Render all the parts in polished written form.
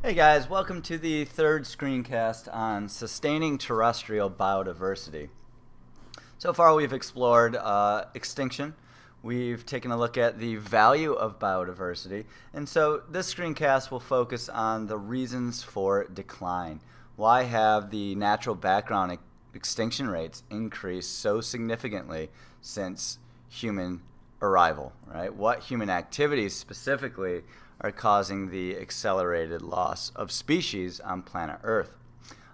Hey guys, welcome to the third screencast on sustaining terrestrial biodiversity. So far we've explored extinction, we've taken a look at the value of biodiversity, and so this screencast will focus on the reasons for decline. Why have the natural background extinction rates increased so significantly since human arrival, right? What human activities specifically are causing the accelerated loss of species on planet Earth?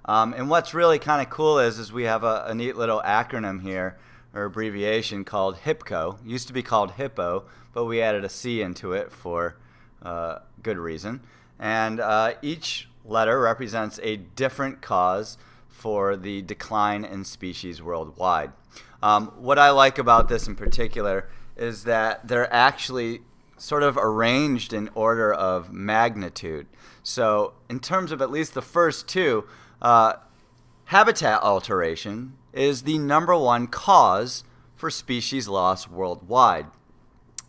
And what's really kind of cool is we have a neat little acronym here, or abbreviation called HIPCO. It used to be called HIPPO, but we added a C into it for good reason. And each letter represents a different cause for the decline in species worldwide. What I like about this in particular is that they're actually sort of arranged in order of magnitude. So in terms of at least the first two, habitat alteration is the number one cause for species loss worldwide.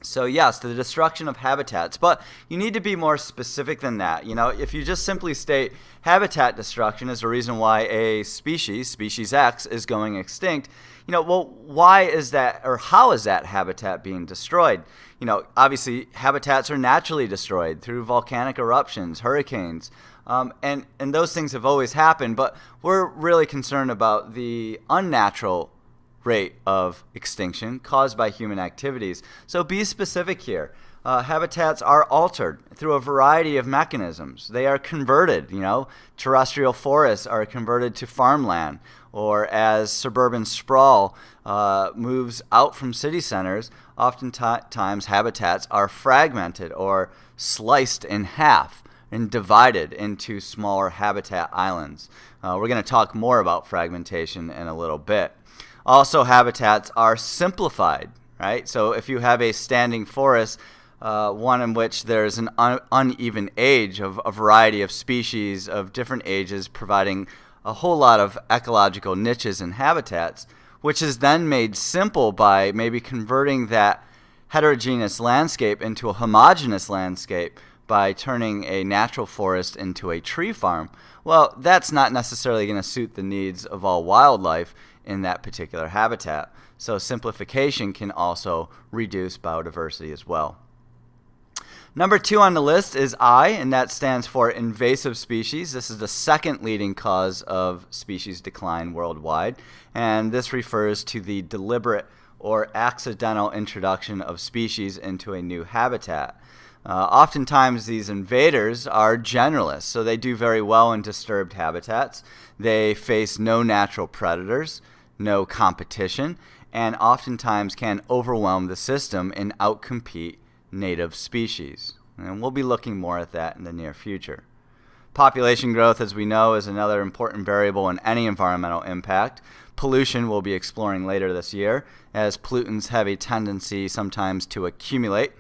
So yes, the destruction of habitats, but you need to be more specific than that. You know, if you just simply state habitat destruction is the reason why a species X, is going extinct, well, why is that, or how is that habitat being destroyed? Obviously habitats are naturally destroyed through volcanic eruptions, hurricanes, and those things have always happened, but we're really concerned about the unnatural rate of extinction caused by human activities. So be specific here. Habitats are altered through a variety of mechanisms. They are converted. Terrestrial forests are converted to farmland, or as suburban sprawl moves out from city centers, oftentimes habitats are fragmented or sliced in half and divided into smaller habitat islands. We're going to talk more about fragmentation in a little bit. Also, habitats are simplified, right? So if you have a standing forest, one in which there's an uneven age of a variety of species of different ages providing a whole lot of ecological niches and habitats, which is then made simple by maybe converting that heterogeneous landscape into a homogeneous landscape by turning a natural forest into a tree farm. Well, that's not necessarily going to suit the needs of all wildlife in that particular habitat. So simplification can also reduce biodiversity as well. Number 2 on the list is I, and that stands for invasive species. This is the second leading cause of species decline worldwide, and this refers to the deliberate or accidental introduction of species into a new habitat. Oftentimes these invaders are generalists, so they do very well in disturbed habitats. They face no natural predators, no competition, and oftentimes can overwhelm the system and outcompete native species. And we'll be looking more at that in the near future. Population growth, as we know, is another important variable in any environmental impact. Pollution we'll be exploring later this year, as pollutants have a tendency sometimes to accumulate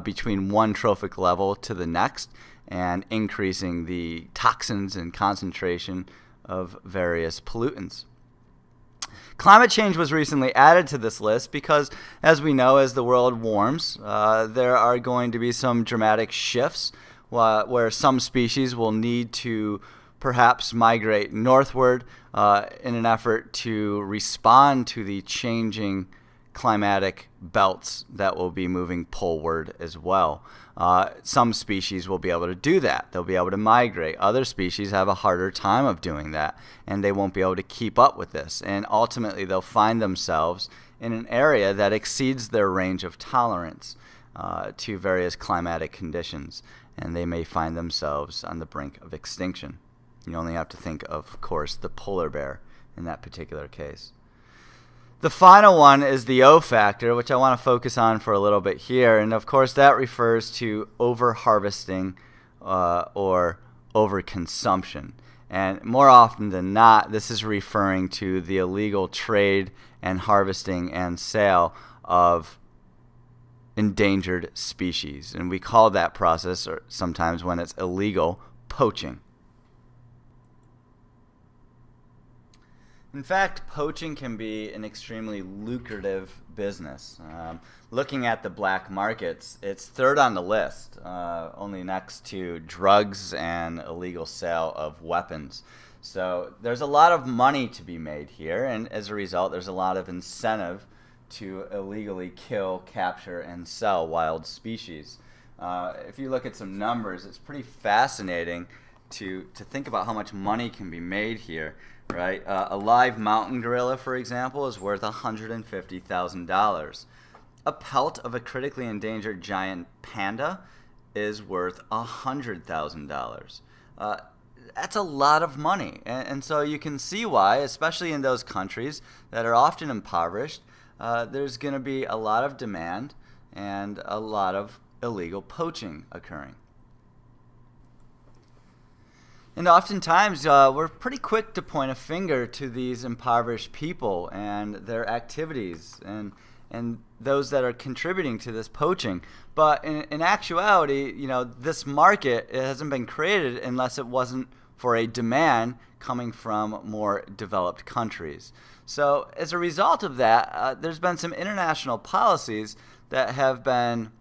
between one trophic level to the next, and increasing the toxins and concentration of various pollutants. Climate change was recently added to this list because, as we know, as the world warms, there are going to be some dramatic shifts where some species will need to perhaps migrate northward in an effort to respond to the changing climatic belts that will be moving poleward as well. Some species will be able to do that. They'll be able to migrate. Other species have a harder time of doing that, and they won't be able to keep up with this. And ultimately, they'll find themselves in an area that exceeds their range of tolerance to various climatic conditions, and they may find themselves on the brink of extinction. You only have to think of course, the polar bear in that particular case. The final one is the O factor, which I want to focus on for a little bit here. And of course, that refers to over-harvesting or overconsumption. And more often than not, this is referring to the illegal trade and harvesting and sale of endangered species. And we call that process, or sometimes when it's illegal, poaching. In fact, poaching can be an extremely lucrative business. Looking at the black markets, it's third on the list, only next to drugs and illegal sale of weapons. So there's a lot of money to be made here, and as a result, there's a lot of incentive to illegally kill, capture, and sell wild species. If you look at some numbers, it's pretty fascinating to think about how much money can be made here. Right, a live mountain gorilla, for example, is worth $150,000. A pelt of a critically endangered giant panda is worth $100,000. That's a lot of money, and so you can see why, especially in those countries that are often impoverished, there's going to be a lot of demand and a lot of illegal poaching occurring. And oftentimes, we're pretty quick to point a finger to these impoverished people and their activities and those that are contributing to this poaching. But in actuality, this market, it hasn't been created unless it wasn't for a demand coming from more developed countries. So as a result of that, there's been some international policies that have been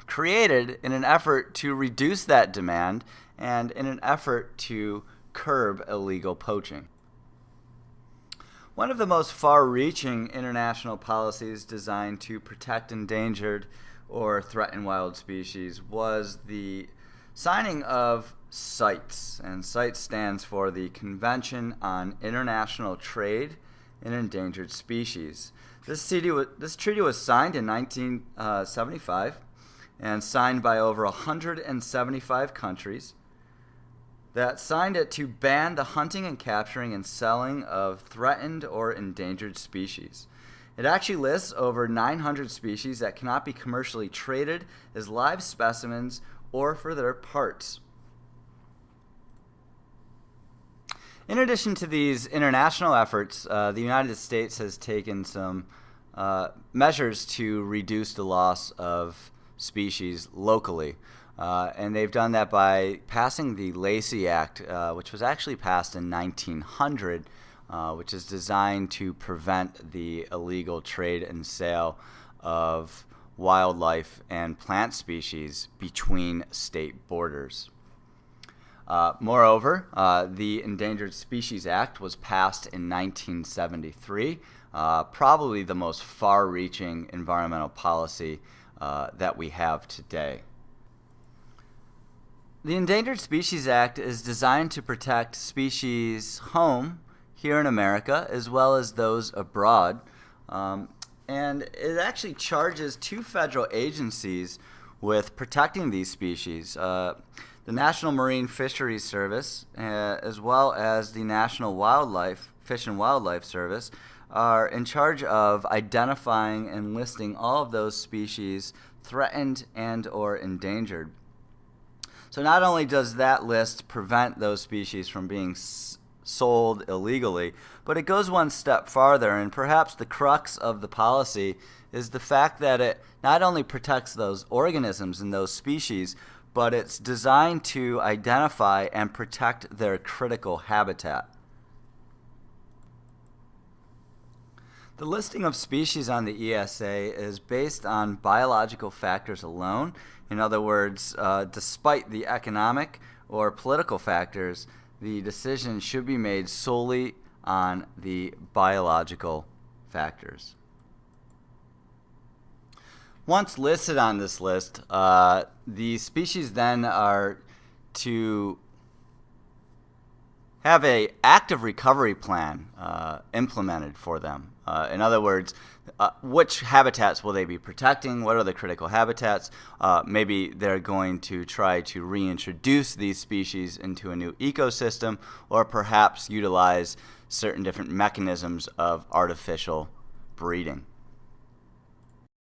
created in an effort to reduce that demand and in an effort to curb illegal poaching. One of the most far-reaching international policies designed to protect endangered or threatened wild species was the signing of CITES, and CITES stands for the Convention on International Trade in Endangered Species. This treaty was signed in 1975 and signed by over 175 countries that signed it to ban the hunting and capturing and selling of threatened or endangered species. It actually lists over 900 species that cannot be commercially traded as live specimens or for their parts. In addition to these international efforts, the United States has taken some measures to reduce the loss of species locally. And they've done that by passing the Lacy Act, which was actually passed in 1900, which is designed to prevent the illegal trade and sale of wildlife and plant species between state borders. Moreover, the Endangered Species Act was passed in 1973, probably the most far-reaching environmental policy that we have today. The Endangered Species Act is designed to protect species home here in America as well as those abroad. And it actually charges two federal agencies with protecting these species. The National Marine Fisheries Service as well as the National Fish and Wildlife Service are in charge of identifying and listing all of those species threatened and or endangered. So not only does that list prevent those species from being sold illegally, but it goes one step farther, and perhaps the crux of the policy is the fact that it not only protects those organisms and those species, but it's designed to identify and protect their critical habitat. The listing of species on the ESA is based on biological factors alone. In other words, despite the economic or political factors, the decision should be made solely on the biological factors. Once listed on this list, the species then are to have an active recovery plan implemented for them. In other words, which habitats will they be protecting? What are the critical habitats? Maybe they're going to try to reintroduce these species into a new ecosystem, or perhaps utilize certain different mechanisms of artificial breeding.